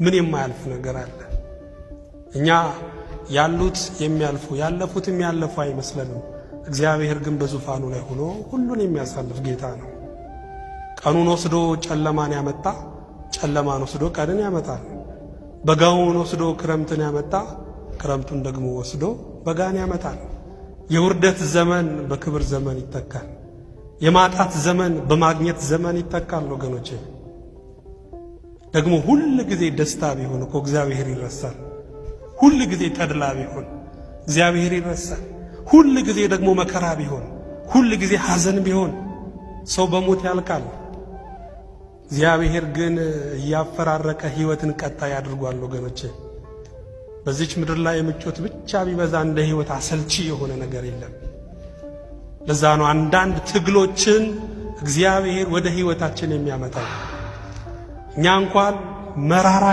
ምን የማያልፍ ነገር አለ? እኛ ያሉት የሚያልፉ ያለፉትም ያለፉ አይመስለንም። እግዚአብሔር ግን በዙፋኑ ላይ ሆኖ ሁሉን የሚያሳልፍ ጌታ ነው። ቀኑን ወስዶ ጨለማን ያመጣ ጨለማን ወስዶ ቀንን ያመጣል። በጋውን ወስዶ ክረምትን ያመጣ ክረምቱን ደግሞ ወስዶ በጋን ያመጣል። የውርደት ዘመን በክብር ዘመን ይተካል። የማጣት ዘመን በማግኘት ዘመን ይተካል። ወገኖቼ ደግሞ ሁሉ ጊዜ ደስታ ቢሆን እኮ እግዚአብሔር ይረሳል። ሁሉ ጊዜ ተድላ ቢሆን እግዚአብሔር ይረሳል። ሁሉ ጊዜ ደግሞ መከራ ቢሆን ሁሉ ጊዜ ሐዘን ቢሆን ሰው በሞት ያልቃል። እግዚአብሔር ግን እያፈራረቀ ሕይወትን ቀጣይ አድርጓል። ወገኖቼ በዚች ምድር ላይ ምቾት ብቻ ቢበዛ እንደ ሕይወት አሰልቺ የሆነ ነገር የለም። ለዛ ነው አንዳንድ ትግሎችን እግዚአብሔር ወደ ሕይወታችን የሚያመጣው። እኛ እንኳን መራራ